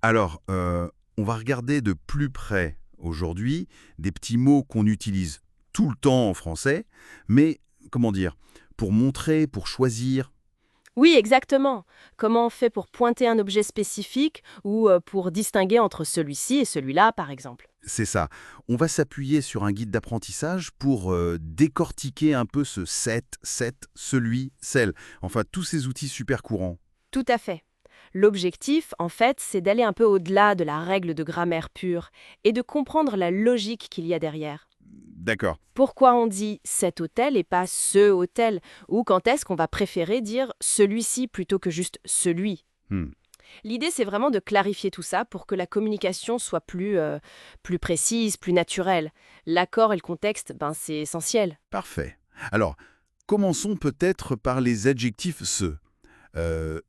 Alors, on va regarder de plus près aujourd'hui des petits mots qu'on utilise tout le temps en français, mais comment dire, pour montrer, pour choisir, Oui, exactement. Comment on fait pour pointer un objet spécifique ou pour distinguer entre celui-ci et celui-là, par exemple. c'est ça. On va s'appuyer sur un guide d'apprentissage pour décortiquer un peu ce cette, celui, celle. Enfin, tous ces outils super courants. Tout à fait. L'objectif, en fait, c'est d'aller un peu au-delà de la règle de grammaire pure et de comprendre la logique qu'il y a derrière. D'accord. Pourquoi on dit cet hôtel et pas ce hôtel? Ou quand est-ce qu'on va préférer dire celui-ci plutôt que juste celui? Hmm. L'idée, c'est vraiment de clarifier tout ça pour que la communication soit plus précise, plus naturelle. L'accord et le contexte, c'est essentiel. Parfait. Alors, commençons peut-être par les adjectifs ce.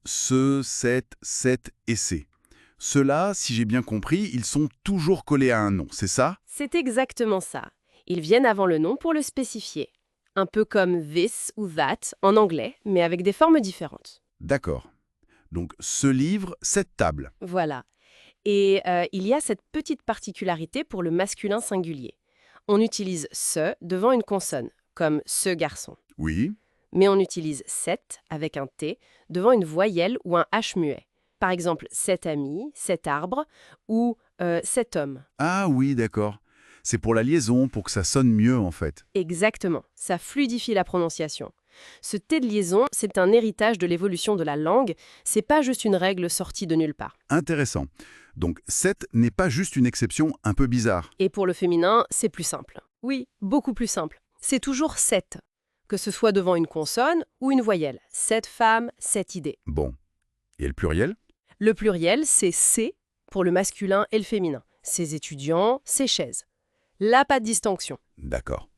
Ce, cette et c'est. Ceux-là, si j'ai bien compris, ils sont toujours collés à un nom, c'est ça? C'est exactement ça. Ils viennent avant le nom pour le spécifier. Un peu comme this ou that en anglais, mais avec des formes différentes. D'accord. Donc, ce livre, cette table. Voilà. Et il y a cette petite particularité pour le masculin singulier. On utilise ce devant une consonne, comme ce garçon. Oui. Mais on utilise cet avec un T devant une voyelle ou un H muet. Par exemple, cet ami, cet arbre ou cet homme. Ah oui, d'accord. C'est pour la liaison, pour que ça sonne mieux, en fait. Exactement, ça fluidifie la prononciation. Ce T de liaison, c'est un héritage de l'évolution de la langue, c'est pas juste une règle sortie de nulle part. Intéressant. Donc, cette n'est pas juste une exception un peu bizarre. Et pour le féminin, c'est plus simple. Oui, beaucoup plus simple. C'est toujours cette, que ce soit devant une consonne ou une voyelle. Cette femme, cette idée. Bon. Et le pluriel? Le pluriel, c'est ces pour le masculin et le féminin. Ces étudiants, ces chaises. Là, pas de distinction. D'accord.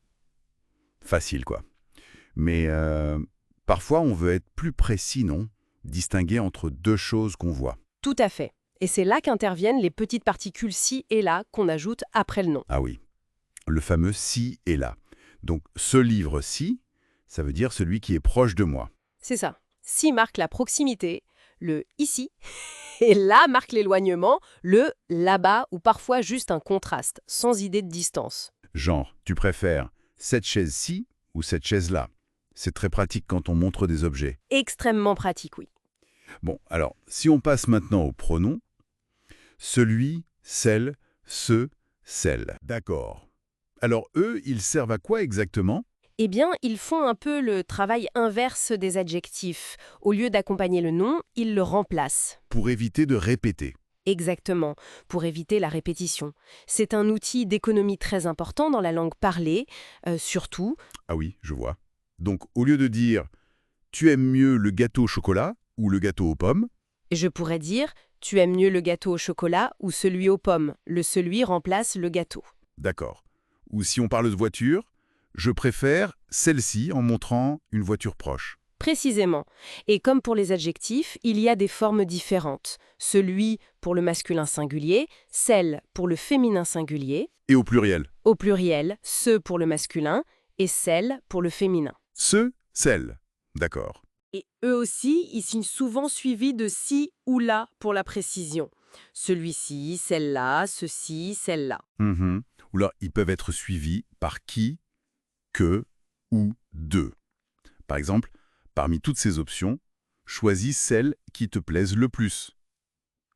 Facile, quoi. Mais parfois, on veut être plus précis, non? Distinguer entre deux choses qu'on voit. Tout à fait. Et c'est là qu'interviennent les petites particules ci et là qu'on ajoute après le nom. Ah oui, le fameux si et là. Donc, ce livre-ci, ça veut dire celui qui est proche de moi. C'est ça. Ci marque la proximité, le ici, et là marque l'éloignement, le là-bas ou parfois juste un contraste, sans idée de distance. Genre, tu préfères cette chaise-ci ou cette chaise-là. C'est très pratique quand on montre des objets. Extrêmement pratique, oui. Bon, alors, si on passe maintenant aux pronoms, celui, celle, ce, celle. D'accord. Alors, eux, ils servent à quoi exactement? Eh bien, ils font un peu le travail inverse des adjectifs. Au lieu d'accompagner le nom, ils le remplacent. Pour éviter de répéter. Exactement, pour éviter la répétition. C'est un outil d'économie très important dans la langue parlée, surtout. Ah oui, je vois. Donc, au lieu de dire tu aimes mieux le gâteau au chocolat ou le gâteau aux pommes, Je pourrais dire, tu aimes mieux le gâteau au chocolat ou celui aux pommes. Le celui remplace le gâteau. d'accord. Ou si on parle de voiture, je préfère celle-ci en montrant une voiture proche. Précisément. Et comme pour les adjectifs, il y a des formes différentes. Celui pour le masculin singulier, celle pour le féminin singulier, Et au pluriel. au pluriel, ce pour le masculin et celle pour le féminin. Ce, celle. D'accord. Et eux aussi, ils sont souvent suivis de ci ou là pour la précision. Celui-ci, celle-là, ceci, celle-là. Mhm. Ou là, ils peuvent être suivis par qui, que ou de. Par exemple, parmi toutes ces options, choisis celle qui te plaise le plus.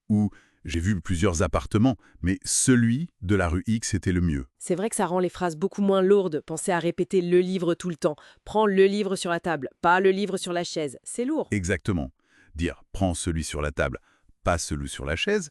Ou j'ai vu plusieurs appartements, mais celui de la rue X était le mieux. C'est vrai que ça rend les phrases beaucoup moins lourdes. Pensez à répéter le livre tout le temps. Prends le livre sur la table, pas le livre sur la chaise. C'est lourd. Exactement. Dire prends celui sur la table, pas celui sur la chaise,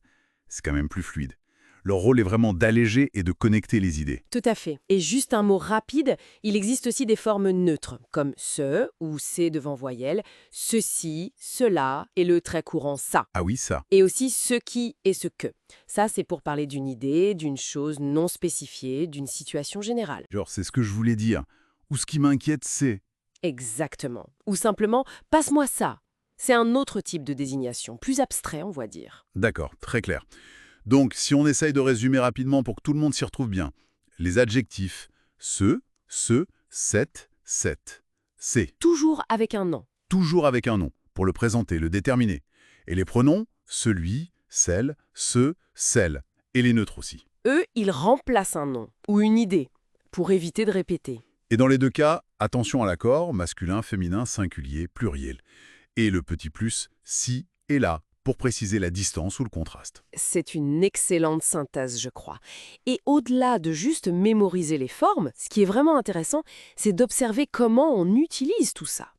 c'est quand même plus fluide. Leur rôle est vraiment d'alléger et de connecter les idées. Tout à fait. Et juste un mot rapide, il existe aussi des formes neutres, comme ce ou c'est devant voyelle, ceci, cela et le très courant ça. Ah oui, ça. Et aussi ce qui et ce que. Ça, c'est pour parler d'une idée, d'une chose non spécifiée, d'une situation générale. Genre, c'est ce que je voulais dire. Ou ce qui m'inquiète, c'est... Exactement. Ou simplement, passe-moi ça. C'est un autre type de désignation, plus abstrait, on va dire. D'accord, très clair. Donc, si on essaye de résumer rapidement pour que tout le monde s'y retrouve bien, les adjectifs ce, cette, c'est, Toujours avec un nom. toujours avec un nom, pour le présenter, le déterminer. Et les pronoms celui, celle, ce, celle. Et les neutres aussi. Eux, ils remplacent un nom ou une idée pour éviter de répéter. Et dans les deux cas, attention à l'accord, masculin, féminin, singulier, pluriel. Et le petit plus, si et là, pour préciser la distance ou le contraste. C'est une excellente synthèse, je crois. Et au-delà de juste mémoriser les formes, ce qui est vraiment intéressant, c'est d'observer comment on utilise tout ça.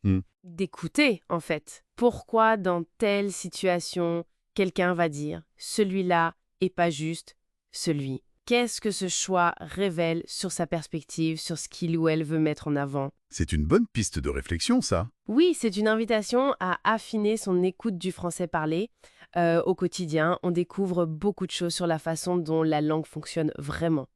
D'écouter, en fait. Pourquoi dans telle situation, quelqu'un va dire « celui-là » et pas juste « celui ». Qu'est-ce que ce choix révèle sur sa perspective, sur ce qu'il ou elle veut mettre en avant? C'est une bonne piste de réflexion, ça. Oui, c'est une invitation à affiner son écoute du français parlé. Au quotidien, on découvre beaucoup de choses sur la façon dont la langue fonctionne vraiment.